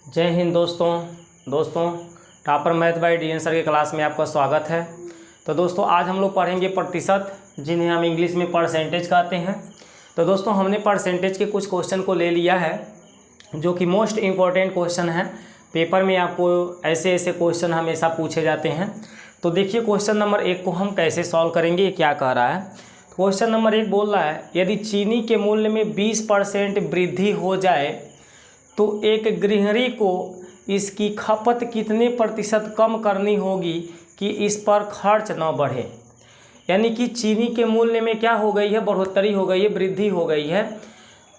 जय हिंद दोस्तों topper math by D N sir के क्लास में आपका स्वागत है। तो दोस्तों आज हम लोग पढ़ेंगे प्रतिशत, जिन्हें हम इंग्लिश में परसेंटेज कहते हैं। तो दोस्तों हमने परसेंटेज के कुछ क्वेश्चन को ले लिया है जो कि मोस्ट इम्पॉर्टेंट क्वेश्चन है। पेपर में आपको ऐसे क्वेश्चन हमेशा पूछे जाते हैं। तो देखिए क्वेश्चन नंबर 1 को हम कैसे सॉल्व करेंगे, ये क्या कह रहा है। क्वेश्चन नंबर 1 बोल रहा है यदि चीनी के मूल्य में 20% वृद्धि हो जाए तो एक गृहिणी को इसकी खपत कितने प्रतिशत कम करनी होगी कि इस पर खर्च न बढ़े। यानी कि चीनी के मूल्य में क्या हो गई है, बढ़ोतरी हो गई है, वृद्धि हो गई है।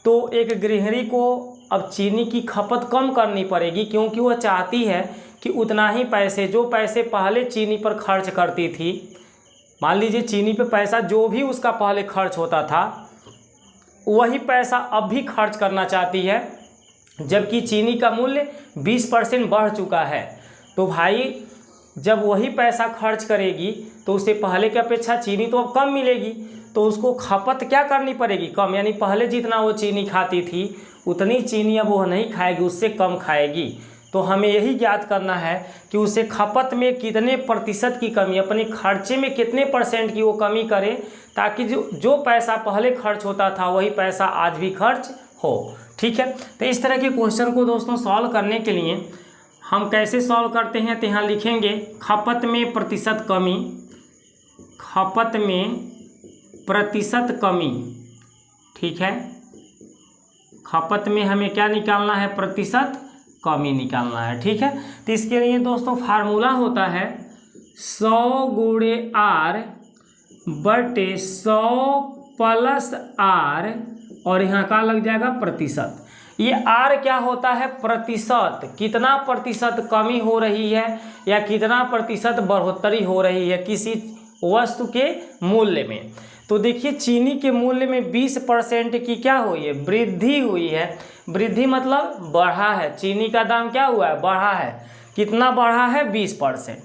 तो एक गृहिणी को अब चीनी की खपत कम करनी पड़ेगी, क्योंकि वह चाहती है कि उतना ही पैसे, जो पैसे पहले चीनी पर खर्च करती थी, मान लीजिए चीनी पे पैसा जो भी उसका पहले खर्च होता था वही पैसा अब भी खर्च करना चाहती है, जबकि चीनी का मूल्य 20% बढ़ चुका है। तो भाई जब वही पैसा खर्च करेगी तो उससे पहले की अपेक्षा चीनी तो अब कम मिलेगी, तो उसको खपत क्या करनी पड़ेगी, कम। यानी पहले जितना वो चीनी खाती थी उतनी चीनी अब वो नहीं खाएगी, उससे कम खाएगी। तो हमें यही ज्ञात करना है कि उसे खपत में कितने प्रतिशत की कमी, अपने खर्चे में कितने % की वो कमी करे, ताकि जो पैसा पहले खर्च होता था वही पैसा आज भी खर्च हो। ठीक है, तो इस तरह के क्वेश्चन को दोस्तों सॉल्व करने के लिए हम कैसे सॉल्व करते हैं, तो यहाँ लिखेंगे खपत में प्रतिशत कमी, खपत में प्रतिशत कमी। ठीक है, खपत में हमें क्या निकालना है, प्रतिशत कमी निकालना है। ठीक है, तो इसके लिए दोस्तों फार्मूला होता है 100 गुणे R बटे 100 प्लस R, और यहाँ का लग जाएगा प्रतिशत। ये R क्या होता है, प्रतिशत, कितना प्रतिशत कमी हो रही है या कितना प्रतिशत बढ़ोतरी हो रही है किसी वस्तु के मूल्य में। तो देखिए चीनी के मूल्य में 20% की क्या हुई है, वृद्धि हुई है। वृद्धि मतलब बढ़ा है, चीनी का दाम क्या हुआ है, बढ़ा है। कितना बढ़ा है, 20%।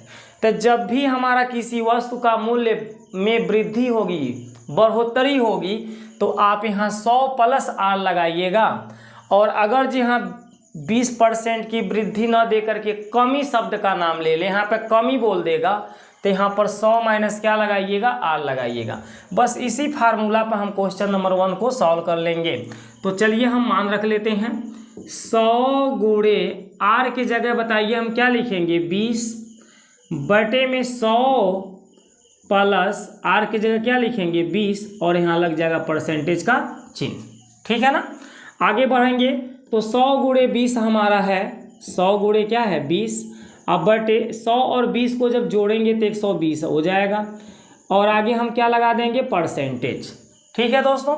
तो जब भी हमारा किसी वस्तु का मूल्य में वृद्धि होगी, बढ़ोतरी होगी, तो आप यहाँ 100 प्लस R लगाइएगा। और अगर जी हाँ 20% की वृद्धि न दे करके कमी शब्द का नाम ले ले, यहाँ पे कमी बोल देगा, तो यहाँ पर 100 माइनस क्या लगाइएगा, R लगाइएगा। बस इसी फार्मूला पर हम क्वेश्चन नंबर 1 को सॉल्व कर लेंगे। तो चलिए हम मान रख लेते हैं 100 गुणे R की जगह बताइए हम क्या लिखेंगे, 20 बटे में 100 प्लस R की जगह क्या लिखेंगे, 20, और यहाँ लग जाएगा परसेंटेज का चिन्ह। ठीक है ना, आगे बढ़ेंगे तो 100 गुणे 20 हमारा है, 100 गुणे क्या है 20, अब बटे 100 और 20 को जब जोड़ेंगे तो 120 हो जाएगा, और आगे हम क्या लगा देंगे, परसेंटेज। ठीक है दोस्तों,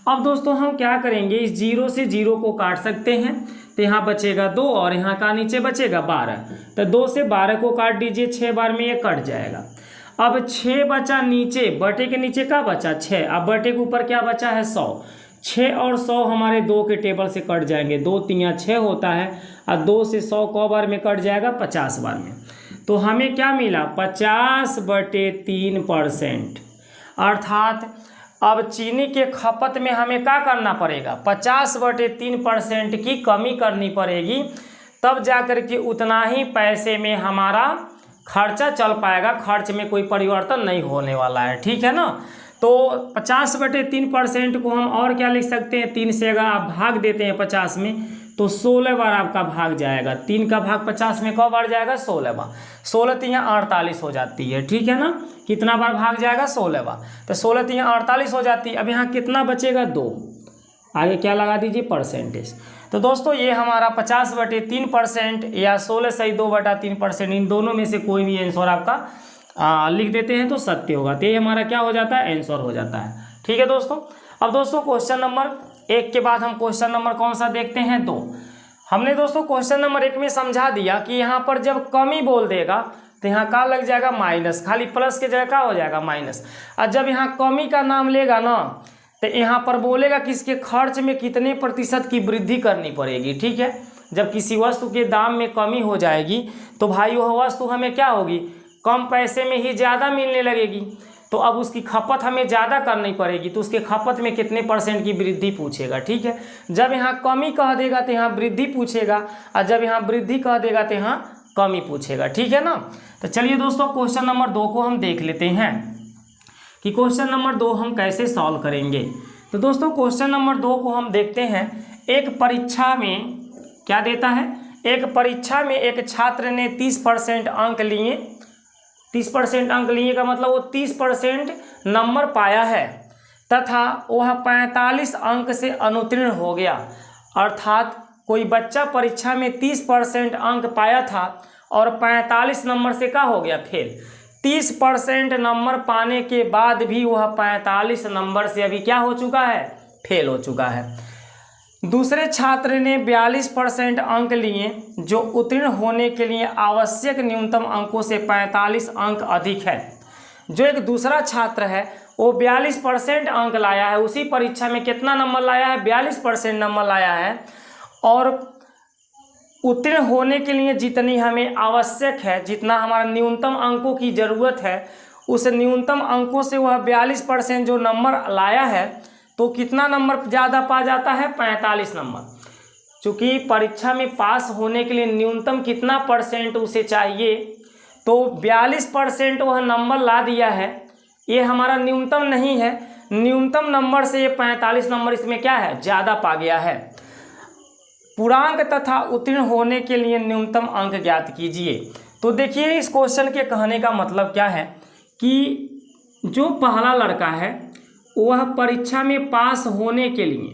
अब दोस्तों हम क्या करेंगे, इस 0 से 0 को काट सकते हैं, तो यहाँ बचेगा 2 और यहाँ का नीचे बचेगा 12। तो 2 से 12 को काट दीजिए, 6 बार में ये कट जाएगा। अब 6 बचा नीचे, बटे के नीचे क्या बचा, 6, अब बटे के ऊपर क्या बचा है, 100। 6 और 100 हमारे 2 के टेबल से कट जाएंगे, 2 3 6 होता है, और 2 से 100 क बार में कट जाएगा, 50 बार में। तो हमें क्या मिला, 50/3%। अर्थात अब चीनी के खपत में हमें क्या करना पड़ेगा, 50/3% की कमी करनी पड़ेगी, तब जाकर के उतना ही पैसे में हमारा खर्चा चल पाएगा, खर्च में कोई परिवर्तन नहीं होने वाला है। ठीक है ना, तो 50/3% को हम और क्या लिख सकते हैं, 3 से अगर आप भाग देते हैं 50 में तो 16 बार आपका भाग जाएगा। 3 का भाग 50 में कब बार जाएगा, 16 बार। 16 3 48 हो जाती है। ठीक है ना, कितना बार भाग जाएगा, 16 बार। तो 16 3 48 हो जाती है। अब यहाँ कितना बचेगा, 2, आगे क्या लगा दीजिए, परसेंटेज। तो दोस्तों ये हमारा 50/3% या 16 सही 2/3%, इन दोनों में से कोई भी आंसर आपका लिख देते हैं तो सत्य होगा। तो ये हमारा क्या हो जाता है, आंसर हो जाता है। ठीक है दोस्तों, अब दोस्तों क्वेश्चन नंबर 1 के बाद हम क्वेश्चन नंबर कौन सा देखते हैं, 2। हमने दोस्तों क्वेश्चन नंबर 1 में समझा दिया कि यहाँ पर जब कमी बोल देगा तो यहाँ का लग जाएगा माइनस, खाली प्लस के जगह का हो जाएगा माइनस। और जब यहाँ कमी का नाम लेगा ना तो यहाँ पर बोलेगा कि इसके खर्च में कितने प्रतिशत की वृद्धि करनी पड़ेगी। ठीक है, जब किसी वस्तु के दाम में कमी हो जाएगी तो भाई वह वस्तु हमें क्या होगी, कम पैसे में ही ज़्यादा मिलने लगेगी। तो अब उसकी खपत हमें ज़्यादा करनी पड़ेगी, तो उसके खपत में कितने % की वृद्धि पूछेगा। ठीक है, जब यहाँ कमी कह देगा तो यहाँ वृद्धि पूछेगा, और जब यहाँ वृद्धि कह देगा तो यहाँ कमी पूछेगा। ठीक है ना। तो चलिए दोस्तों क्वेश्चन नंबर 2 को हम देख लेते हैं कि क्वेश्चन नंबर 2 हम कैसे सॉल्व करेंगे। तो दोस्तों क्वेश्चन नंबर 2 को हम देखते हैं। एक परीक्षा में क्या देता है, एक परीक्षा में एक छात्र ने 30% अंक लिए, 30% अंक लिए का मतलब वो 30% नंबर पाया है तथा वह 45 अंक से अनुत्तीर्ण हो गया। अर्थात कोई बच्चा परीक्षा में 30% अंक पाया था और 45 नंबर से क्या हो गया, फेल। 30% नंबर पाने के बाद भी वह 45 नंबर से अभी क्या हो चुका है, फेल हो चुका है। दूसरे छात्र ने 42% अंक लिए जो उत्तीर्ण होने के लिए आवश्यक न्यूनतम अंकों से 45 अंक अधिक है। जो एक दूसरा छात्र है वो 42% अंक लाया है, उसी परीक्षा में कितना नंबर लाया है, 42% नंबर लाया है, और उत्तीर्ण होने के लिए जितनी हमें आवश्यक है, जितना हमारा न्यूनतम अंकों की ज़रूरत है, उस न्यूनतम अंकों से वह 42% जो नंबर लाया है, तो कितना नंबर ज़्यादा पा जाता है, 45 नंबर। चूँकि परीक्षा में पास होने के लिए न्यूनतम कितना % उसे चाहिए, तो 42% वह नंबर ला दिया है। ये हमारा न्यूनतम नहीं है, न्यूनतम नंबर से ये 45 नंबर इसमें क्या है, ज़्यादा पा गया है। पूर्णांक तथा उत्तीर्ण होने के लिए न्यूनतम अंक ज्ञात कीजिए। तो देखिए इस क्वेश्चन के कहने का मतलब क्या है कि जो पहला लड़का है वह परीक्षा में पास होने के लिए,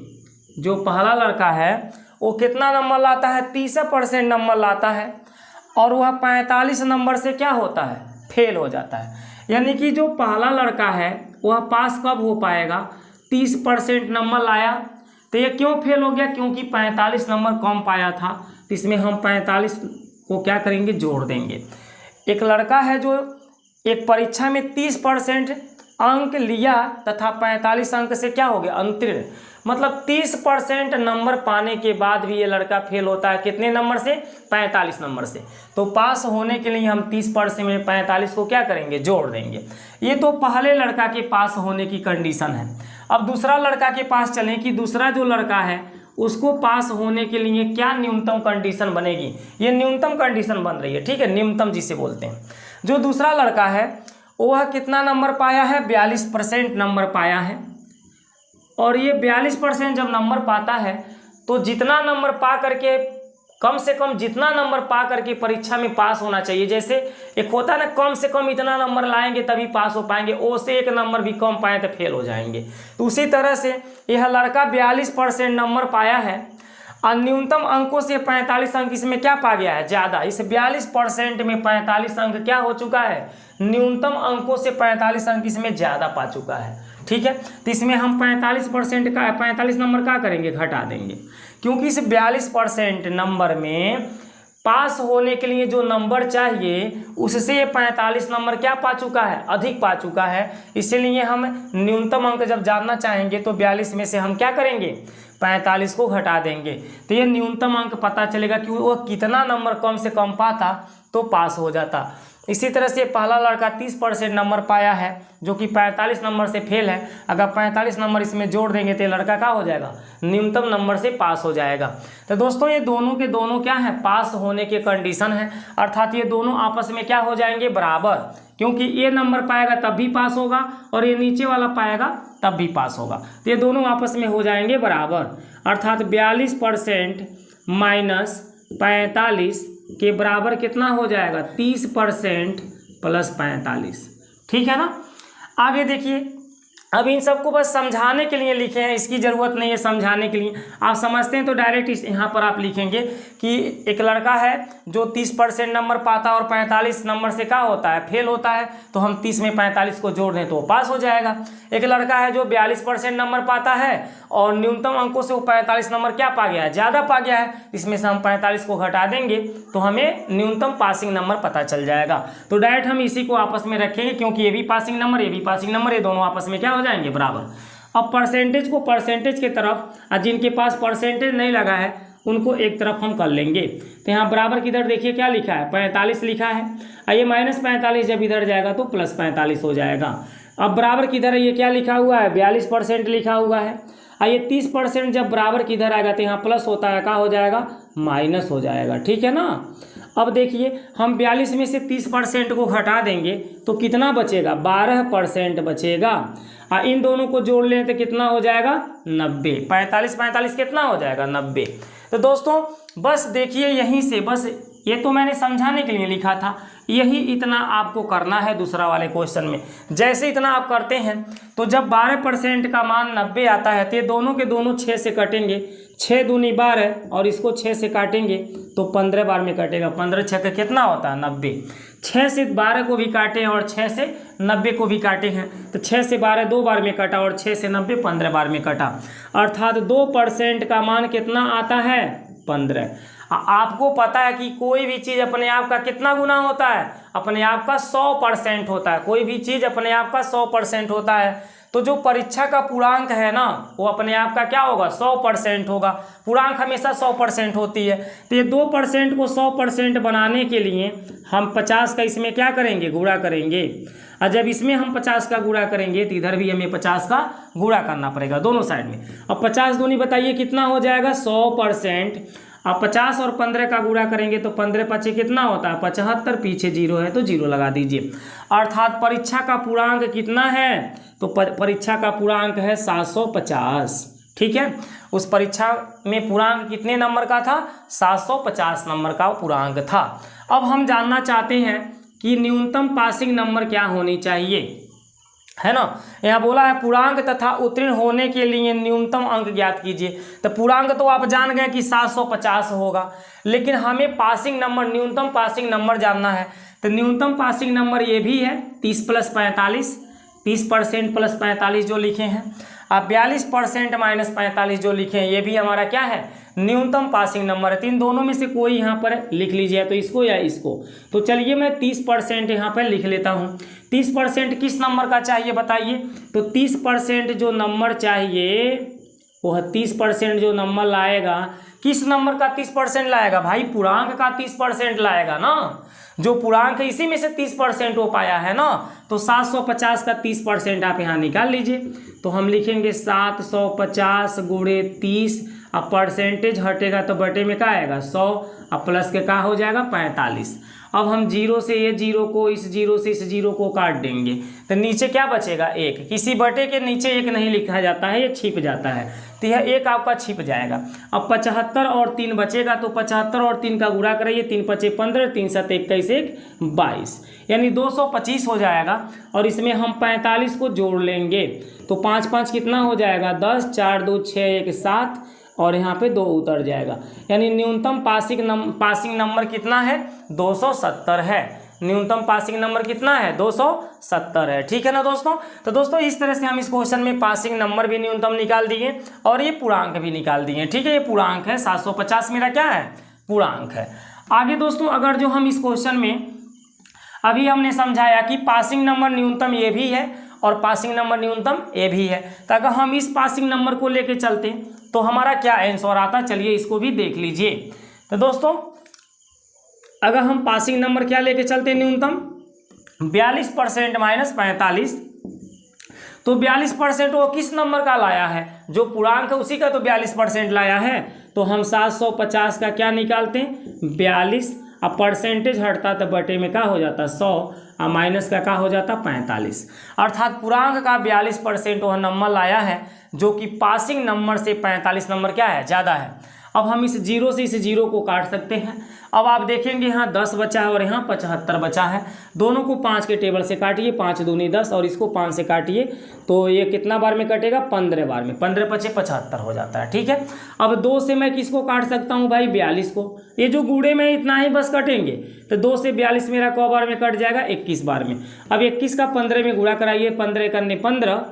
जो पहला लड़का है वो कितना नंबर लाता है, 30% नंबर लाता है, और वह 45 नंबर से क्या होता है, फेल हो जाता है। यानी कि जो पहला लड़का है वह पास कब हो पाएगा, 30% नंबर लाया, तो ये क्यों फेल हो गया, क्योंकि 45 नंबर कम पाया था। तो इसमें हम 45 को क्या करेंगे, जोड़ देंगे। एक लड़का है जो एक परीक्षा में 30% अंक लिया तथा 45 अंक से क्या हो गया, अनुत्तीर्ण। मतलब 30% नंबर पाने के बाद भी ये लड़का फेल होता है, कितने नंबर से, 45 नंबर से। तो पास होने के लिए हम 30% में 45 को क्या करेंगे, जोड़ देंगे। ये तो पहले लड़का के पास होने की कंडीशन है। अब दूसरा लड़का के पास चलें कि दूसरा जो लड़का है उसको पास होने के लिए क्या न्यूनतम कंडीशन बनेगी। ये न्यूनतम कंडीशन बन रही है, ठीक है, न्यूनतम जिसे बोलते हैं। जो दूसरा लड़का है वह कितना नंबर पाया है, 42% नंबर पाया है, और ये 42% जब नंबर पाता है तो जितना नंबर पा करके, कम से कम जितना नंबर पा करके परीक्षा में पास होना चाहिए, जैसे एक होता है ना, कम से कम इतना नंबर लाएंगे तभी पास हो पाएंगे, उससे एक नंबर भी कम पाए तो फेल हो जाएंगे। तो उसी तरह से यह लड़का 42% नंबर पाया है और न्यूनतम अंकों से 45 अंक इसमें क्या पा गया है, ज़्यादा। इस 42% में 45 अंक क्या हो चुका है, न्यूनतम अंकों से 45 अंक इसमें ज़्यादा पा चुका है। ठीक है, तो इसमें हम 45% का 45 नंबर क्या करेंगे, घटा देंगे, क्योंकि इस 42% नंबर में पास होने के लिए जो नंबर चाहिए उससे ये 45 नंबर क्या पा चुका है, अधिक पा चुका है। इसीलिए हम न्यूनतम अंक जब जानना चाहेंगे तो 42 में से हम क्या करेंगे, 45 को घटा देंगे, तो ये न्यूनतम अंक पता चलेगा कि वो कितना नंबर कम से कम पाता तो पास हो जाता। इसी तरह से पहला लड़का 30% नंबर पाया है जो कि 45 नंबर से फेल है। अगर 45 नंबर इसमें जोड़ देंगे तो लड़का क्या हो जाएगा, न्यूनतम नंबर से पास हो जाएगा। तो दोस्तों ये दोनों के दोनों क्या है, पास होने के कंडीशन है, अर्थात ये दोनों आपस में क्या हो जाएंगे, बराबर, क्योंकि ये नंबर पाएगा तब भी पास होगा और ये नीचे वाला पाएगा तब भी पास होगा। तो ये दोनों आपस में हो जाएंगे बराबर, अर्थात 42% माइनस 45 के बराबर कितना हो जाएगा, 30% प्लस 45। ठीक है ना। आगे देखिए, अब इन सबको बस समझाने के लिए लिखे हैं, इसकी ज़रूरत नहीं है समझाने के लिए, आप समझते हैं तो डायरेक्ट यहाँ पर आप लिखेंगे कि एक लड़का है जो 30% नंबर पाता और 45 नंबर से क्या होता है, फेल होता है, तो हम 30 में 45 को जोड़ दें तो पास हो जाएगा। एक लड़का है जो 42% नंबर पाता है और न्यूनतम अंकों से वो 45 नंबर क्या पा गया है, ज़्यादा पा गया है, इसमें से हम 45 को घटा देंगे तो हमें न्यूनतम पासिंग नंबर पता चल जाएगा। तो डायरेक्ट हम इसी को आपस में रखेंगे, क्योंकि ये भी पासिंग नंबर, ये भी पासिंग नंबर, ये दोनों आपस में क्या हो जाएंगे, बराबर। अब परसेंटेज को परसेंटेज के तरफ, और जिनके पास परसेंटेज नहीं लगा है उनको एक तरफ हम कर लेंगे। तो यहाँ बराबर की इधर देखिए क्या लिखा है, 45 लिखा है, और ये -45 जब इधर जाएगा तो +45 हो जाएगा। अब बराबर किधर है, ये क्या लिखा हुआ है 42% लिखा हुआ है। और ये 30% जब बराबर किधर आएगा तो यहाँ प्लस होता है, क्या हो जाएगा माइनस हो जाएगा, ठीक है ना। अब देखिए हम 42 में से 30% को घटा देंगे तो कितना बचेगा 12% बचेगा। और इन दोनों को जोड़ लें तो कितना हो जाएगा 90। 45 कितना हो जाएगा 90। तो दोस्तों बस देखिए यहीं से, बस ये तो मैंने समझाने के लिए लिखा था, यही इतना आपको करना है दूसरा वाले क्वेश्चन में। जैसे इतना आप करते हैं तो जब 12% का मान 90 आता है तो ये दोनों के दोनों 6 से कटेंगे, 6 दूनी 12 और इसको 6 से काटेंगे तो 15 बार में कटेगा। 15 6 का कितना होता है 90। 6 से 12 को भी काटे हैं और 6 से 90 को भी काटे हैं तो 6 से 12 2 बार में कटा और 6 से 90 15 बार में कटा, अर्थात 2% का मान कितना आता है 15। आपको पता है कि कोई भी चीज़ अपने आप का कितना गुना होता है, अपने आप का 100% होता है। कोई भी चीज़ अपने आप का 100% होता है। तो जो परीक्षा का पूर्णांक है ना वो अपने आप का क्या होगा 100% होगा। पूर्णांक हमेशा 100% होती है। तो ये 2% को 100% बनाने के लिए हम 50 का इसमें क्या करेंगे गुणा करेंगे, और जब इसमें हम 50 का गुणा करेंगे तो इधर भी हमें 50 का गुणा करना पड़ेगा दोनों साइड में। अब 50 दूनी बताइए कितना हो जाएगा 100%। अब 50 और 15 का गुणा करेंगे तो 15 पचे कितना होता है 75, पीछे 0 है तो 0 लगा दीजिए। अर्थात परीक्षा का पूर्णांक कितना है तो परीक्षा का पूर्णांक है 750, ठीक है। उस परीक्षा में पूर्णांक कितने नंबर का था 750 नंबर का पूर्णांक था। अब हम जानना चाहते हैं कि न्यूनतम पासिंग नंबर क्या होनी चाहिए, है ना। यहाँ बोला है पूर्णांक तथा उत्तीर्ण होने के लिए न्यूनतम अंक ज्ञात कीजिए। तो पूर्णांक तो आप जान गए कि 750 होगा, लेकिन हमें पासिंग नंबर न्यूनतम पासिंग नंबर जानना है। तो न्यूनतम पासिंग नंबर ये भी है 30 + 45, 30% + 45 जो लिखे हैं। अब 42% - 45 जो लिखे हैं ये भी हमारा क्या है न्यूनतम पासिंग नंबर है। तो इन दोनों में से कोई यहाँ पर लिख लीजिए, तो इसको या इसको। तो चलिए मैं 30% यहाँ पर लिख लेता हूँ। 30% किस नंबर का चाहिए बताइए। तो 30% जो नंबर चाहिए वह 30% जो नंबर लाएगा, किस नंबर का 30% लाएगा भाई पूर्णांक का 30% लाएगा ना। जो पूर्णांक है इसी में से 30% हो पाया है ना। तो 750 का 30% आप यहाँ निकाल लीजिए। तो हम लिखेंगे 750 × 30। अब परसेंटेज हटेगा तो बटे में क्या आएगा 100, अब प्लस के क्या हो जाएगा 45। अब हम 0 से ये 0 को, इस 0 से इस 0 को काट देंगे तो नीचे क्या बचेगा 1। किसी बटे के नीचे 1 नहीं लिखा जाता है, ये छिप जाता है। तो यह 1 आपका छिप जाएगा। अब 75 और 3 बचेगा तो 75 और 3 का गुणा करिए, 3 × 5 = 15, 3 × 7 = 21, 1 = 22, यानी 225 हो जाएगा। और इसमें हम 45 को जोड़ लेंगे तो 5 × 5 कितना हो जाएगा 10, 4 × 2 = 6, 1 = 7 और यहाँ पे 2 उतर जाएगा। यानी न्यूनतम पासिंग नंबर कितना है 270 है। न्यूनतम पासिंग नंबर कितना है 270 है, ठीक है ना दोस्तों। तो दोस्तों इस तरह से हम इस क्वेश्चन में पासिंग नंबर भी न्यूनतम निकाल दिए और ये पूर्णांक भी निकाल दिए, ठीक है। ये पूर्णांक है 750 मेरा क्या है पूर्णांक है। आगे दोस्तों अगर जो हम इस क्वेश्चन में अभी हमने समझाया कि पासिंग नंबर न्यूनतम ये भी है और पासिंग नंबर न्यूनतम ये भी है, तो अगर हम इस पासिंग नंबर को लेके चलते तो हमारा क्या आंसर आता, चलिए इसको भी देख लीजिए। तो दोस्तों अगर हम पासिंग नंबर क्या लेके चलते हैं न्यूनतम 42% - 45, तो 42% वो किस नंबर का लाया है जो पूर्णांक है उसी का तो 42% लाया है। तो हम 750 का क्या निकालते हैं 42, अब परसेंटेज हटता तो बटे में क्या हो जाता 100 और माइनस का क्या हो जाता 45। अर्थात पूर्णांक का 42% वह नंबर लाया है जो कि पासिंग नंबर से 45 नंबर क्या है ज़्यादा है। अब हम इस 0 से इस 0 को काट सकते हैं। अब आप देखेंगे यहाँ 10 बचा है और यहाँ 75 बचा है। दोनों को 5 के टेबल से काटिए, 5 दूनी 10 और इसको 5 से काटिए तो ये कितना बार में कटेगा 15 बार में। 15 × 5 = 75 हो जाता है, ठीक है। अब 2 से मैं किसको काट सकता हूँ भाई 42 को। ये जो गुणे में इतना ही बस कटेंगे तो 2 से 42 मेरा क बार में कट जाएगा 21 बार में। अब 21 का 15 में गुणा कराइए, 15 × 15,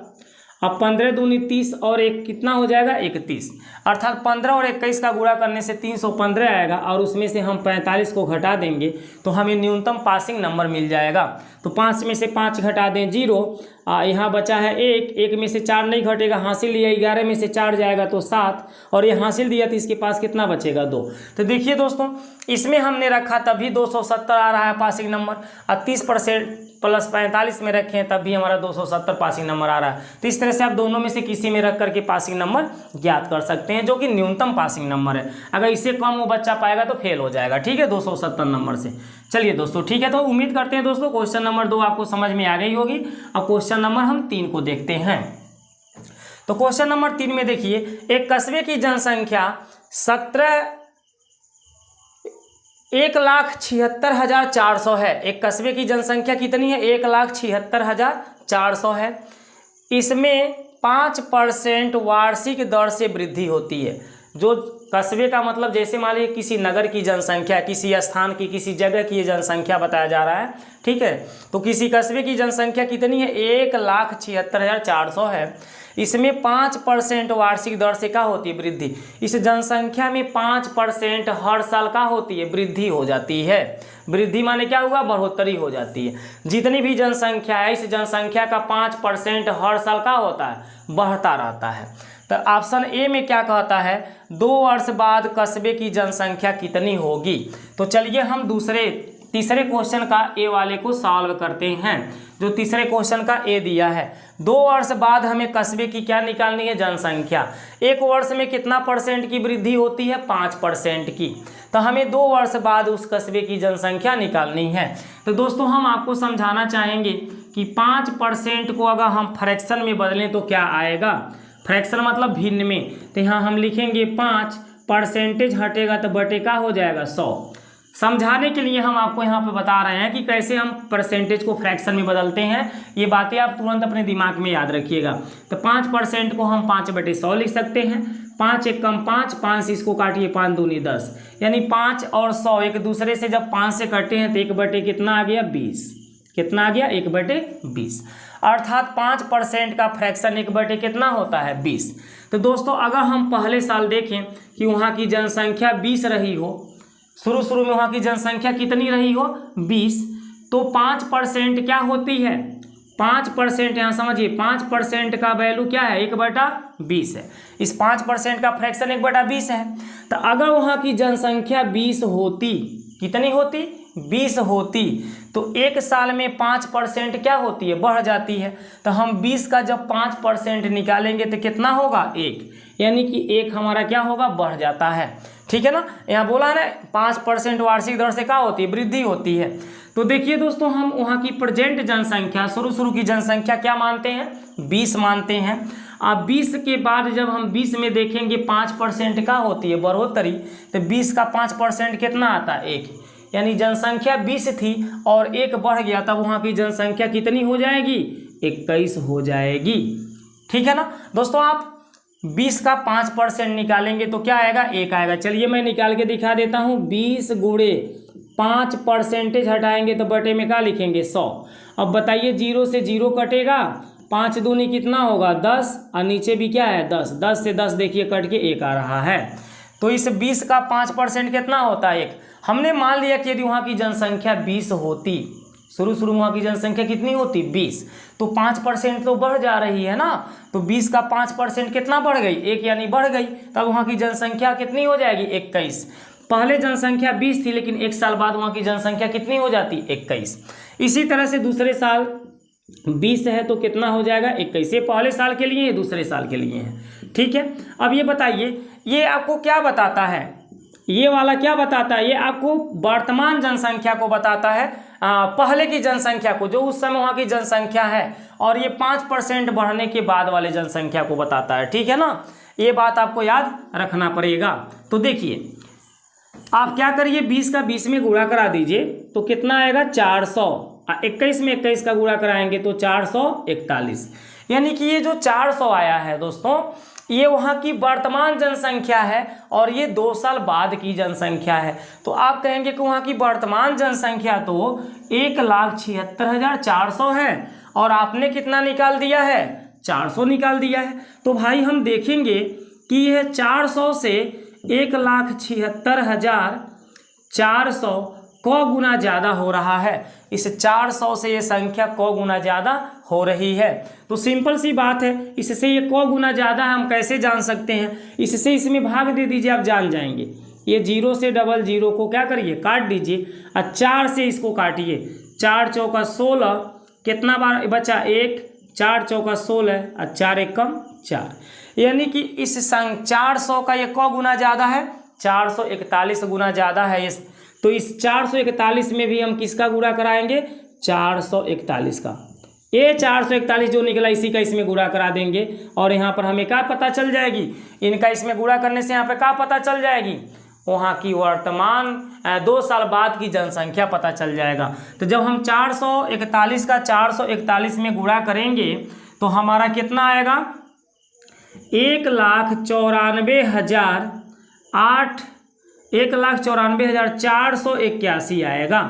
अब 15 दूनी 30 और 1 कितना हो जाएगा 31। अर्थात 15 और 21 का गुणा करने से 315 आएगा और उसमें से हम 45 को घटा देंगे तो हमें न्यूनतम पासिंग नंबर मिल जाएगा। तो 5 में से 5 घटा दें 0 यहाँ बचा है 1, 1 में से 4 नहीं घटेगा, हासिल दिया 11 में से 4 जाएगा तो 7, और ये हासिल दिया तो इसके पास कितना बचेगा 2। तो देखिए दोस्तों, इसमें हमने रखा तभी 270 आ रहा है पासिंग नंबर, और 30% प्लस 45 में रखे हैं तब भी हमारा 270 पासिंग नंबर आ रहा है। तो इस तरह से आप दोनों में से किसी में रख करके पासिंग नंबर ज्ञात कर सकते हैं, जो कि न्यूनतम पासिंग नंबर है। अगर इससे कम वो बच्चा पाएगा तो फेल हो जाएगा, ठीक है, 270 नंबर से। चलिए दोस्तों, ठीक है, तो उम्मीद करते हैं दोस्तों क्वेश्चन नंबर 2 आपको समझ में आ गई होगी। अब क्वेश्चन नंबर हम 3 को देखते हैं। तो क्वेश्चन नंबर 3 में देखिए, एक कस्बे की जनसंख्या 1,76,400 है। एक कस्बे की जनसंख्या कितनी है? 1,76,400 है। इसमें 5% वार्षिक दर से वृद्धि होती है। जो कस्बे का मतलब जैसे मान लीजिए किसी नगर की जनसंख्या, किसी स्थान की, किसी जगह की जनसंख्या बताया जा रहा है, ठीक है। तो किसी कस्बे की जनसंख्या कितनी है? 1,76,400 है। इसमें 5% वार्षिक दर से क्या होती है? वृद्धि। इस जनसंख्या में 5% हर साल का होती है? वृद्धि हो जाती है। वृद्धि माने क्या हुआ? बढ़ोतरी हो जाती है। जितनी भी जनसंख्या है, इस जनसंख्या का 5% हर साल का होता है? बढ़ता रहता है। तो ऑप्शन ए में क्या कहता है? 2 वर्ष बाद कस्बे की जनसंख्या कितनी होगी? तो चलिए हम तीसरे क्वेश्चन का ए वाले को सॉल्व करते हैं। जो तीसरे क्वेश्चन का ए दिया है, 2 वर्ष बाद हमें कस्बे की क्या निकालनी है? जनसंख्या। 1 वर्ष में कितना % की वृद्धि होती है? 5% की। तो हमें 2 वर्ष बाद उस कस्बे की जनसंख्या निकालनी है। तो दोस्तों हम आपको समझाना चाहेंगे कि 5% को अगर हम फ्रैक्शन में बदलें तो क्या आएगा? फ्रैक्शन मतलब भिन्न में। तो यहाँ हम लिखेंगे 5%, हटेगा तो बटे का हो जाएगा 100। समझाने के लिए हम आपको यहाँ पे बता रहे हैं कि कैसे हम परसेंटेज को फ्रैक्शन में बदलते हैं। ये बातें आप तुरंत अपने दिमाग में याद रखिएगा। तो 5% को हम 5/100 लिख सकते हैं। 5 × 5, 5 से इसको काटिए, 5 दूनी 10, यानी 5 और 100 एक दूसरे से जब 5 से कटे हैं तो 1/, कितना आ गया? 20। कितना आ गया? 1/20। अर्थात 5% का फ्रैक्शन 1/, कितना होता है? 20। तो दोस्तों अगर हम पहले साल देखें कि वहाँ की जनसंख्या 20 रही हो, शुरू में वहाँ की जनसंख्या कितनी रही हो? 20, तो 5% क्या होती है? 5% यहाँ समझिए, 5% का वैल्यू क्या है? 1/20 है। इस 5% का फ्रैक्शन 1/20 है। तो अगर वहाँ की जनसंख्या 20 होती, कितनी होती? 20 होती, तो 1 साल में 5% क्या होती है? बढ़ जाती है। तो हम 20 का जब 5% निकालेंगे तो कितना होगा? 1, यानी कि 1 हमारा क्या होगा? बढ़ जाता है, ठीक है ना। यहाँ बोला है ना 5% वार्षिक दर से क्या होती है? वृद्धि होती है। तो देखिए दोस्तों, हम वहाँ की प्रेजेंट जनसंख्या, शुरू की जनसंख्या क्या मानते हैं? 20 मानते हैं। अब 20 के बाद जब हम 20 में देखेंगे 5% का होती है बढ़ोतरी, तो 20 का 5% कितना आता है? 1, यानी जनसंख्या 20 थी और 1 बढ़ गया, तब वहाँ की जनसंख्या कितनी हो जाएगी? 21 हो जाएगी, ठीक है ना। दोस्तों आप 20 का 5% निकालेंगे तो क्या आएगा? 1 आएगा। चलिए मैं निकाल के दिखा देता हूँ। 20 × 5% हटाएंगे तो बटे में क्या लिखेंगे? 100। अब बताइए, 0 से 0 कटेगा, 5 दूनी कितना होगा? 10, और नीचे भी क्या है? 10। 10 से 10 देखिए कट के 1 आ रहा है। तो इस 20 का 5% कितना होता है? 1। हमने मान लिया कि यदि वहाँ की जनसंख्या 20 होती, शुरू में वहाँ की जनसंख्या कितनी होती? 20, तो 5% तो बढ़ जा रही है ना। तो 20 का 5% कितना बढ़ गई? 1, यानी बढ़ गई। तब वहाँ की जनसंख्या कितनी हो जाएगी? 21। पहले जनसंख्या 20 थी, लेकिन 1 साल बाद वहाँ की जनसंख्या कितनी हो जाती? 21। इसी तरह से दूसरे साल 20 है तो कितना हो जाएगा? 21। ये पहले साल के लिए, ये दूसरे साल के लिए है, ठीक है। अब ये बताइए, ये आपको क्या बताता है? ये वाला क्या बताता है? ये आपको वर्तमान जनसंख्या को बताता है, पहले की जनसंख्या को, जो उस समय वहाँ की जनसंख्या है, और ये 5% बढ़ने के बाद वाले जनसंख्या को बताता है, ठीक है ना। ये बात आपको याद रखना पड़ेगा। तो देखिए, आप क्या करिए, 20 का 20 में गुणा करा दीजिए तो कितना आएगा? 400। 21 में 21 का गुणा कराएंगे तो 441, यानी कि ये जो 400 आया है दोस्तों, ये वहाँ की वर्तमान जनसंख्या है और ये 2 साल बाद की जनसंख्या है। तो आप कहेंगे कि वहाँ की वर्तमान जनसंख्या तो 1,76,400 है और आपने कितना निकाल दिया है? 400 निकाल दिया है। तो भाई हम देखेंगे कि यह 400 से 1,76,400 क गुना ज़्यादा हो रहा है। इस 400 से ये संख्या क गुना ज़्यादा हो रही है। तो सिंपल सी बात है, इससे ये क गुना ज़्यादा है हम कैसे जान सकते हैं, इससे इसमें भाग दे दीजिए, आप जान जाएंगे। ये 0 से डबल 0 को क्या करिए, काट दीजिए और 4 से इसको काटिए। 4 चौका 16, कितना बार बचा 1, 4 चौका 16 और 4 एकम 4, यानी कि इस 400 का ये क गुना ज़्यादा है, 441 गुना ज़्यादा है इस। तो इस 441 में भी हम किसका गुणा कराएंगे, 441 का। ये 441 जो निकला इसी का इसमें गुणा करा देंगे और यहाँ पर हमें क्या पता चल जाएगी, इनका इसमें गुणा करने से यहाँ पे क्या पता चल जाएगी, वहाँ की वर्तमान 2 साल बाद की जनसंख्या पता चल जाएगा। तो जब हम 441 का 441 में गुणा करेंगे तो हमारा कितना आएगा, 1,94,481 आएगा।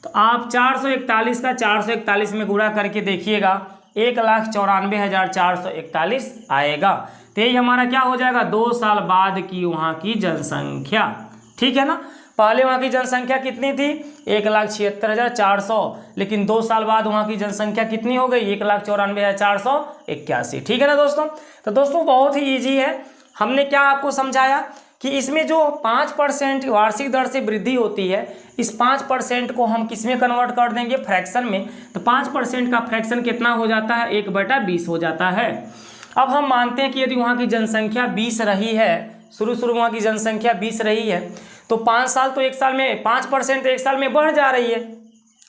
तो आप 441 का 441 में गुणा करके देखिएगा, 1,94,441 आएगा। तो यही हमारा क्या हो जाएगा, 2 साल बाद की वहाँ की जनसंख्या। ठीक है ना, पहले वहाँ की जनसंख्या कितनी थी, 1,76,400, लेकिन 2 साल बाद वहाँ की जनसंख्या कितनी हो गई, 1,94,481। ठीक है ना दोस्तों। तो दोस्तों बहुत ही ईजी है, हमने क्या आपको समझाया कि इसमें जो 5% वार्षिक दर से वृद्धि होती है, इस 5% को हम किस में कन्वर्ट कर देंगे, फ्रैक्शन में। तो 5% का फ्रैक्शन कितना हो जाता है, 1/20 हो जाता है। अब हम मानते हैं कि यदि वहाँ की जनसंख्या 20 रही है, शुरू वहाँ की जनसंख्या 20 रही है, तो 5 साल तो 1 साल में 5% 1 साल में बढ़ जा रही है।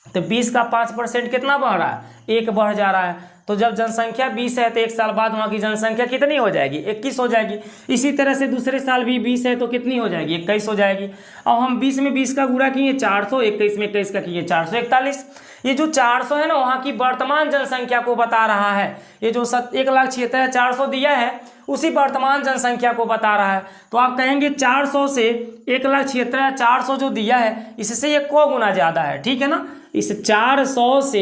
तो 20 का 5% कितना बढ़ रहा है, 1 बढ़ जा रहा है। तो जब जनसंख्या 20 है तो 1 साल बाद वहाँ की जनसंख्या कितनी हो जाएगी, 21 हो जाएगी। इसी तरह से दूसरे साल भी 20 है तो कितनी हो जाएगी, 21 हो जाएगी। अब हम 20 में 20 का गुणा किए 400, 21 में 21 का किए 441। ये जो 400 है ना, वहाँ की वर्तमान जनसंख्या को बता रहा है। ये जो 1,76,400 दिया है उसी वर्तमान जनसंख्या को बता रहा है। तो आप कहेंगे 400 से 1,76,400 जो दिया है, इससे ये क गुना ज़्यादा है। ठीक है ना, इस 400 से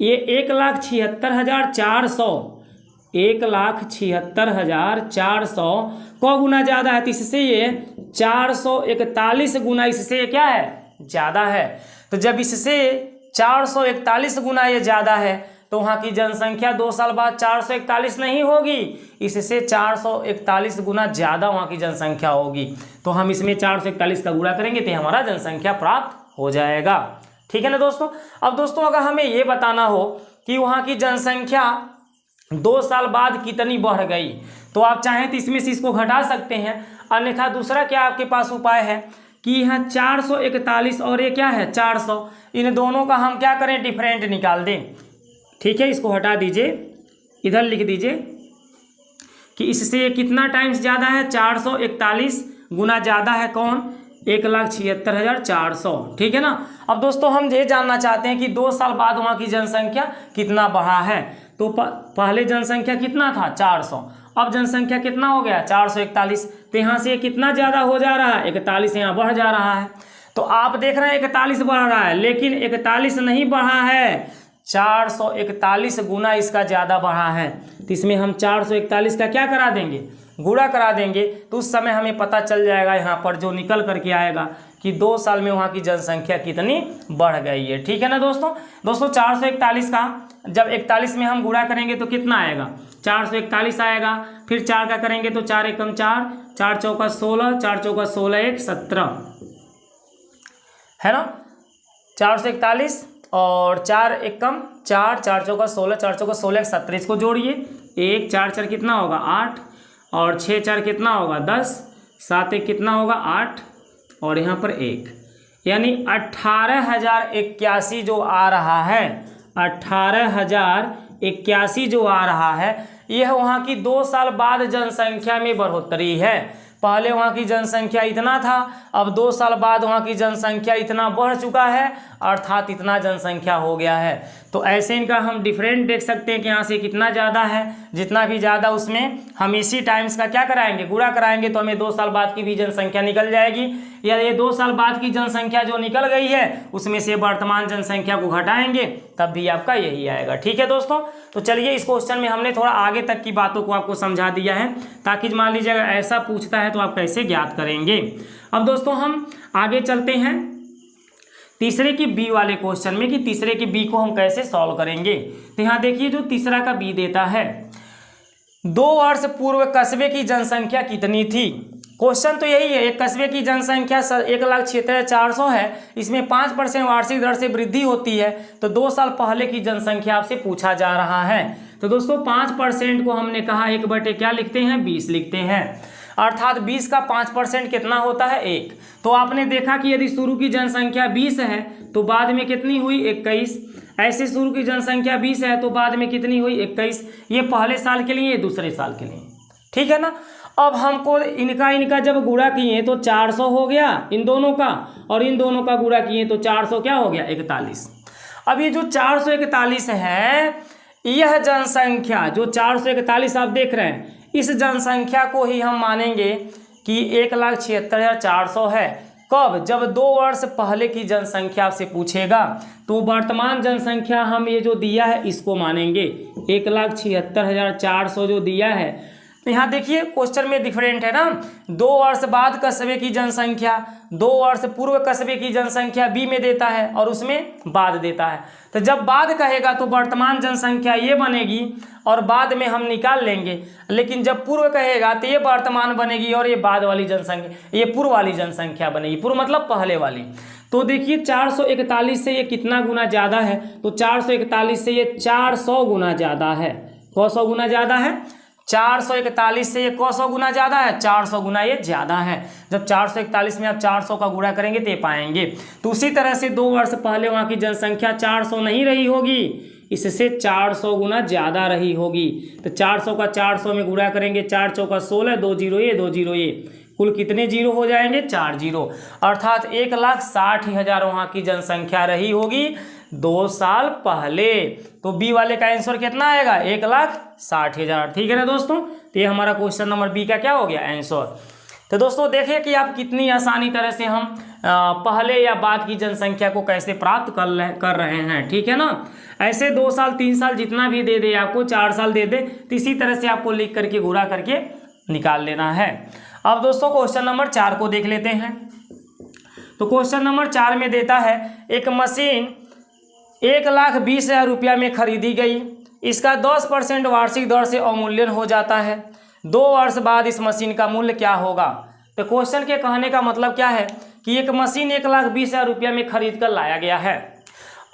ये 1,76,400 1,76,400 क गुना ज़्यादा है, तो इससे ये 441 गुना इससे क्या है, ज़्यादा है। तो जब इससे 441 गुना ये ज़्यादा है तो वहाँ की जनसंख्या 2 साल बाद 441 नहीं होगी, इससे 441 गुना ज़्यादा वहाँ की जनसंख्या होगी। तो हम इसमें 441 का गुणा करेंगे तो हमारा जनसंख्या प्राप्त हो जाएगा। ठीक है ना दोस्तों। अब दोस्तों अगर हमें ये बताना हो कि वहाँ की जनसंख्या 2 साल बाद कितनी बढ़ गई, तो आप चाहें तो इसमें से इसको घटा सकते हैं, अन्यथा दूसरा क्या आपके पास उपाय है कि यहाँ 441 और ये क्या है 400, इन दोनों का हम क्या करें, डिफरेंट निकाल दें। ठीक है, इसको हटा दीजिए, इधर लिख दीजिए कि इससे ये कितना टाइम्स ज़्यादा है, 441 गुना ज़्यादा है कौन, 1,76,400। ठीक है ना। अब दोस्तों हम ये जानना चाहते हैं कि 2 साल बाद वहाँ की जनसंख्या कितना बढ़ा है। तो पहले जनसंख्या कितना था 400, अब जनसंख्या कितना हो गया 441। तो यहाँ से कितना ज़्यादा हो जा रहा है, 41 यहाँ बढ़ जा रहा है। तो आप देख रहे हैं 41 बढ़ रहा है, लेकिन 41 नहीं बढ़ा है, 441 गुना इसका ज़्यादा बढ़ा है। तो इसमें हम 441 का क्या करा देंगे, गुणा करा देंगे। तो उस समय हमें पता चल जाएगा यहाँ पर जो निकल करके आएगा कि 2 साल में वहाँ की जनसंख्या कितनी बढ़ गई है। ठीक है ना दोस्तों। 441 का जब 41 में हम गुणा करेंगे तो कितना आएगा, 441 आएगा। फिर 4 का करेंगे तो 4 एकम 4, 4 चौका 16, 4 चौका 16 1 17 है ना। 441 और 4 एकम 4, 4 चौका 16, 4 चौका 16 1 17, इसको जोड़िए। 1 4 4 कितना होगा 8, और 6 4 कितना होगा 10, 7 1 कितना होगा 8, और यहाँ पर 1, यानी 18,081 जो आ रहा है, 18,081 जो आ रहा है, यह वहाँ की 2 साल बाद जनसंख्या में बढ़ोतरी है। पहले वहाँ की जनसंख्या इतना था, अब 2 साल बाद वहाँ की जनसंख्या इतना बढ़ चुका है, अर्थात इतना जनसंख्या हो गया है। तो ऐसे इनका हम डिफरेंट देख सकते हैं कि यहाँ से कितना ज़्यादा है, जितना भी ज़्यादा उसमें हम इसी टाइम्स का क्या कराएंगे, गुणा कराएंगे, तो हमें 2 साल बाद की भी जनसंख्या निकल जाएगी। या ये 2 साल बाद की जनसंख्या जो निकल गई है उसमें से वर्तमान जनसंख्या को घटाएंगे, तब भी आपका यही आएगा। ठीक है दोस्तों। तो चलिए इस क्वेश्चन में हमने थोड़ा आगे तक की बातों को आपको समझा दिया है, ताकि मान लीजिए अगर ऐसा पूछता है तो आप कैसे ज्ञात करेंगे। अब दोस्तों हम आगे चलते हैं तीसरे की बी वाले क्वेश्चन में कि तीसरे की बी को हम कैसे सॉल्व करेंगे। तो यहाँ देखिए जो तीसरा का बी देता है, 2 वर्ष पूर्व कस्बे की जनसंख्या कितनी थी। क्वेश्चन तो यही है, एक कस्बे की जनसंख्या 1,76,400 है, इसमें 5% वार्षिक दर से वृद्धि होती है, तो 2 साल पहले की जनसंख्या आपसे पूछा जा रहा है। तो दोस्तों 5% को हमने कहा 1 बटे क्या लिखते हैं, 20 लिखते हैं, अर्थात 20 का 5% कितना होता है, 1। तो आपने देखा कि यदि शुरू की जनसंख्या 20 है तो बाद में कितनी हुई, 21। ऐसे शुरू की जनसंख्या 20 है तो बाद में कितनी हुई, 21। ये पहले साल के लिए, ये दूसरे साल के लिए, ठीक है ना। अब हमको इनका जब गुणा किए तो 400 हो गया इन दोनों का, और इन दोनों का गुणा किए तो 400 क्या हो गया, 41। अब ये जो 441 है, यह जनसंख्या जो 441 आप देख रहे हैं, इस जनसंख्या को ही हम मानेंगे कि 1,76,400 है। कब, जब 2 वर्ष पहले की जनसंख्या से पूछेगा, तो वर्तमान जनसंख्या हम ये जो दिया है इसको मानेंगे, 1,76,400 जो दिया है। यहाँ देखिए क्वेश्चन में डिफरेंट है ना, 2 वर्ष बाद कस्बे की जनसंख्या, 2 वर्ष पूर्व कस्बे की जनसंख्या बी में देता है और उसमें बाद देता है। तो जब बाद कहेगा तो वर्तमान जनसंख्या ये बनेगी और बाद में हम निकाल लेंगे, लेकिन जब पूर्व कहेगा तो ये वर्तमान बनेगी और ये बाद वाली जनसंख्या, ये पूर्व वाली जनसंख्या बनेगी। पूर्व मतलब पहले वाली। तो देखिए 441 से ये कितना गुना ज़्यादा है, तो 441 से ये 400 गुना ज़्यादा है। कौ सौ गुना ज़्यादा है, 441 से ये कौ सौ गुना ज़्यादा है, 400 गुना ये ज़्यादा है। जब 441 में आप 400 का गुणा करेंगे तो ये पाएंगे। तो उसी तरह से 2 वर्ष पहले वहाँ की जनसंख्या 400 नहीं रही होगी, इससे 400 गुना ज़्यादा रही होगी। तो 400 का 400 में गुणा करेंगे, 4 चौका 16, 2 जीरो ये, 2 जीरो ये, कुल कितने जीरो हो जाएंगे, 4 जीरो, अर्थात 1,60,000 वहाँ की जनसंख्या रही होगी 2 साल पहले। तो बी वाले का आंसर कितना आएगा, 1,60,000। ठीक है ना दोस्तों। तो ये हमारा क्वेश्चन नंबर बी का क्या हो गया, आंसर। तो दोस्तों देखिए कि आप कितनी आसानी तरह से हम पहले या बाद की जनसंख्या को कैसे प्राप्त कर रहे हैं। ठीक है ना। ऐसे 2 साल 3 साल जितना भी दे दे आपको, 4 साल दे दे, तो इसी तरह से आपको लिख करके गुणा करके निकाल लेना है। अब दोस्तों क्वेश्चन नंबर 4 को देख लेते हैं। तो क्वेश्चन नंबर 4 में देता है, एक मशीन 1,20,000 रुपया में खरीदी गई, इसका 10% वार्षिक दर से अवमूल्यन हो जाता है, 2 वर्ष बाद इस मशीन का मूल्य क्या होगा। तो क्वेश्चन के कहने का मतलब क्या है कि एक मशीन 1,20,000 रुपया में खरीद कर लाया गया है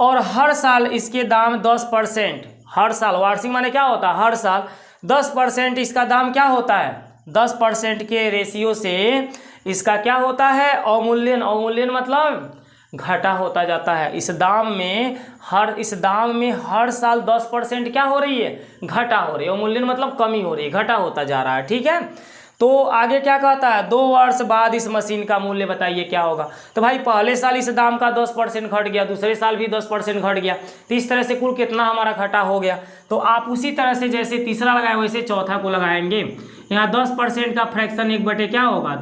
और हर साल इसके दाम 10%, हर साल, वार्षिक माने क्या होता है, हर साल 10% इसका दाम क्या होता है, 10% के रेशियो से इसका क्या होता है, अवमूल्यन। अवमूल्यन मतलब घटा होता जाता है। इस दाम में हर साल 10% क्या हो रही है, घटा हो रही है। अवमूल्यन मतलब कमी हो रही है, घटा होता जा रहा है। ठीक है। तो आगे क्या कहता है, 2 वर्ष बाद इस मशीन का मूल्य बताइए क्या होगा। तो भाई पहले साल इस दाम का 10% घट गया, दूसरे साल भी 10% घट गया, तो इस तरह से कुल कितना हमारा घटा हो गया। तो आप उसी तरह से जैसे तीसरा लगाए वैसे चौथा को लगाएंगे। यहाँ 10% का फ्रैक्शन 1 बटे क्या होगा,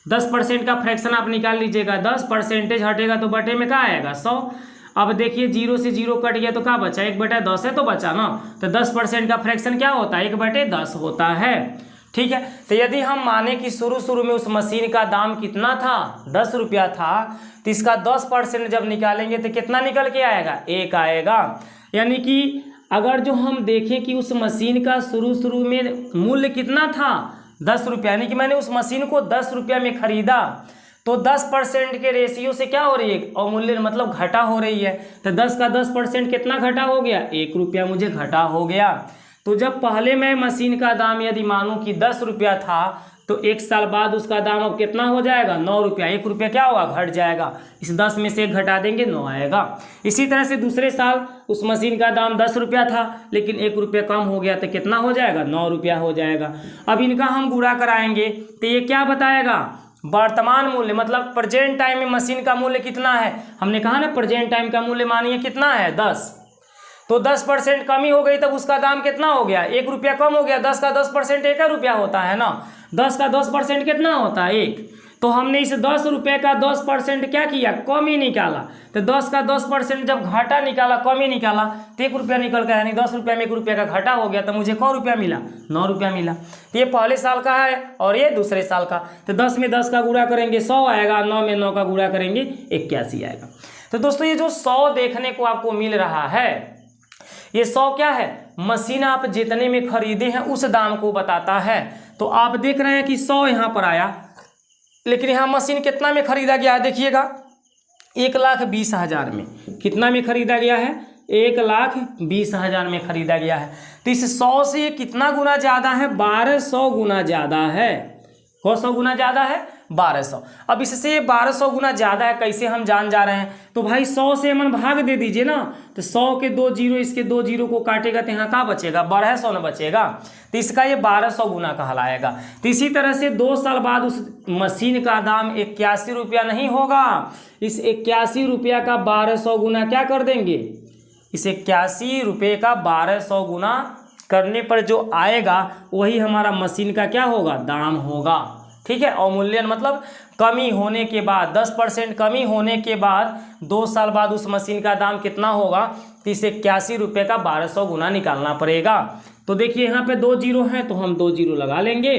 10% का फ्रैक्शन आप निकाल लीजिएगा, 10% हटेगा तो बटे में क्या आएगा, 100। अब देखिए 0 से 0 कट गया तो क्या बचा, 1/10 है तो बचा ना। तो 10% का फ्रैक्शन क्या होता है, 1/10 होता है। ठीक है। तो यदि हम माने कि शुरू में उस मशीन का दाम कितना था, 10 रुपया था, तो इसका 10% जब निकालेंगे तो कितना निकल के आएगा, 1 आएगा। यानी कि अगर जो हम देखें कि उस मशीन का शुरू में मूल्य कितना था, 10 रुपया, यानी कि मैंने उस मशीन को 10 रुपया में खरीदा, तो 10% के रेशियो से क्या हो रही है, अवमूल्यन मतलब घटा हो रही है। तो 10 का 10% कितना घटा हो गया, 1 रुपया मुझे घटा हो गया। तो जब पहले मैं मशीन का दाम यदि मानूं कि 10 रुपया था, तो 1 साल बाद उसका दाम अब कितना हो जाएगा, 9 रुपया। 1 रुपया क्या होगा, घट जाएगा। इस 10 में से 1 घटा देंगे, 9 आएगा। इसी तरह से दूसरे साल उस मशीन का दाम 10 रुपया था, लेकिन 1 रुपया कम हो गया, तो कितना हो जाएगा, 9 रुपया हो जाएगा। अब इनका हम गुणा कराएंगे तो ये क्या बताएगा, वर्तमान मूल्य मतलब प्रेजेंट टाइम में मशीन का मूल्य कितना है। हमने कहा ना प्रेजेंट टाइम का मूल्य मानिए कितना है, 10। तो 10% कमी हो गई, तब उसका दाम कितना हो गया, 1 रुपया कम हो गया। 10 का 10% 1 रुपया होता है ना, 10 का 10% कितना होता है, 1। तो हमने इस 10 रुपये का 10% क्या किया, कमी निकाला। तो 10 का 10% जब घाटा निकाला, कमी निकाला, तो 1 रुपया निकल गया, यानी 10 रुपया में 1 रुपया का घाटा हो गया। तो मुझे कौ रुपया मिला, 9 रुपया मिला। तो ये पहले साल का है और ये दूसरे साल का। तो 10 में 10 का गुणा करेंगे 100 आएगा, 9 में 9 का गुणा करेंगे 81 आएगा। तो दोस्तों ये जो 100 देखने को आपको मिल रहा है, ये 100 क्या है, मशीन आप जितने में खरीदे हैं उस दाम को बताता है। तो आप देख रहे हैं कि 100 यहाँ पर आया, लेकिन यहाँ मशीन कितना में खरीदा गया है, देखिएगा 1,20,000 में। कितना में खरीदा गया है, 1,20,000 में खरीदा गया है। तो इस 100 से कितना गुना ज़्यादा है, 1200 गुना ज़्यादा है। कौन 100 गुना ज़्यादा है, 1200। अब इससे 1200 गुना ज़्यादा है, कैसे हम जान जा रहे हैं, तो भाई 100 से मन भाग दे दीजिए ना, तो 100 के 2 जीरो, इसके 2 जीरो को काटेगा तो यहाँ क्या बचेगा, 1200 न बचेगा। तो इसका ये 1200 गुना कहलाएगा। तो इसी तरह से 2 साल बाद उस मशीन का दाम 81 रुपया नहीं होगा, इस 81 रुपया का 1200 गुना क्या कर देंगे, इस 81 रुपये का 1200 गुना करने पर जो आएगा वही हमारा मशीन का क्या होगा, दाम होगा। ठीक है, अवमूल्यन मतलब कमी होने के बाद, 10% कमी होने के बाद 2 साल बाद उस मशीन का दाम कितना होगा, तो इसे 81 रुपये का 1200 गुना निकालना पड़ेगा। तो देखिए यहाँ पे 2 जीरो हैं तो हम 2 जीरो लगा लेंगे।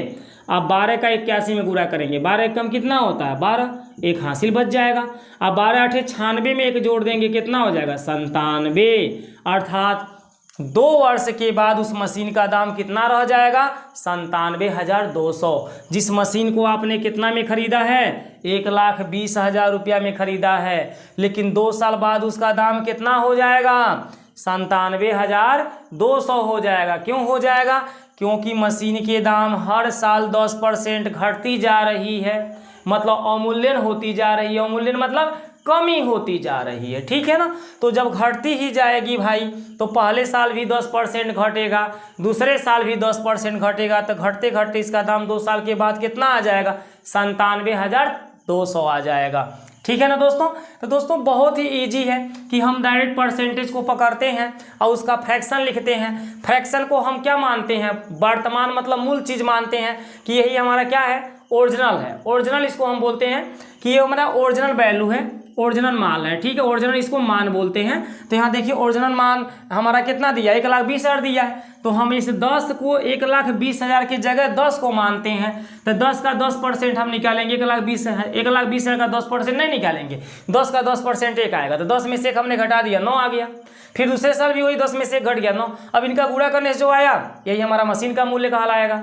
अब 12 का 81 में गुणा करेंगे, 12 कम कितना होता है, 12, एक हासिल बच जाएगा। अब 12 8 96 में एक जोड़ देंगे, कितना हो जाएगा, 97। अर्थात 2 वर्ष के बाद उस मशीन का दाम कितना रह जाएगा, 97,200। जिस मशीन को आपने कितना में खरीदा है, 1,20,000 रुपया में खरीदा है, लेकिन 2 साल बाद उसका दाम कितना हो जाएगा, 97,200 हो जाएगा। क्यों हो जाएगा, क्योंकि मशीन के दाम हर साल 10% घटती जा रही है, मतलब अवमूल्यन होती जा रही है। अवमूल्यन मतलब कमी होती जा रही है, ठीक है ना। तो जब घटती ही जाएगी भाई, तो पहले साल भी 10% घटेगा, दूसरे साल भी 10% घटेगा, तो घटते घटते इसका दाम 2 साल के बाद कितना आ जाएगा, 97,200 आ जाएगा। ठीक है ना दोस्तों। तो दोस्तों बहुत ही इजी है कि हम डायरेक्ट परसेंटेज को पकड़ते हैं और उसका फ्रैक्शन लिखते हैं। फ्रैक्शन को हम क्या मानते हैं, वर्तमान मतलब मूल चीज़ मानते हैं कि यही हमारा क्या है, ओरिजिनल है। ओरिजिनल इसको हम बोलते हैं कि ये हमारा ओरिजिनल वैल्यू है, ओरिजिनल मान है। ठीक है, ओरिजिनल इसको मान बोलते हैं। तो यहाँ देखिए ओरिजिनल मान हमारा कितना दिया, 1,20,000 दिया है, तो हम इस 10 को 1,20,000 की जगह 10 को मानते हैं। तो 10 का 10% हम निकालेंगे, 1,20,000 का 10% नहीं निकालेंगे, 10 का 10% एक आएगा, तो 10 में से एक हमने घटा दिया, 9 आ गया। फिर दूसरे साल भी वही 10 में से घट गया 9। अब इनका गुणा करने से जो आया यही हमारा मशीन का मूल्य कहलाएगा।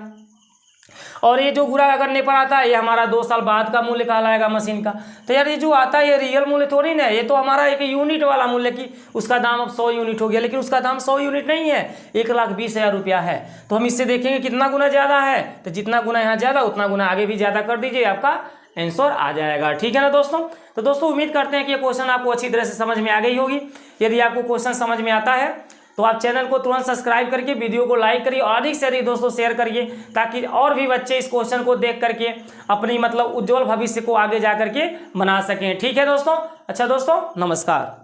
और ये जो गुणा करने पर आता है ये हमारा 2 साल बाद का मूल्य कहलाएगा मशीन का। तो यार ये जो आता है ये रियल मूल्य थोड़ी ना है, ये तो हमारा एक यूनिट वाला मूल्य कि उसका दाम अब 100 यूनिट हो गया, लेकिन उसका दाम 100 यूनिट नहीं है, 1,20,000 रुपया है। तो हम इससे देखेंगे कितना गुना ज़्यादा है, तो जितना गुना यहाँ ज़्यादा उतना गुना आगे भी ज़्यादा कर दीजिए, आपका आंसर आ जाएगा। ठीक है ना दोस्तों। तो दोस्तों उम्मीद करते हैं कि ये क्वेश्चन आपको अच्छी तरह से समझ में आ गई होगी। यदि आपको क्वेश्चन समझ में आता है तो आप चैनल को तुरंत सब्सक्राइब करके वीडियो को लाइक करिए और अधिक से अधिक दोस्तों शेयर करिए, ताकि और भी बच्चे इस क्वेश्चन को देख करके अपनी मतलब उज्जवल भविष्य को आगे जा करके बना सकें। ठीक है दोस्तों। अच्छा दोस्तों, नमस्कार।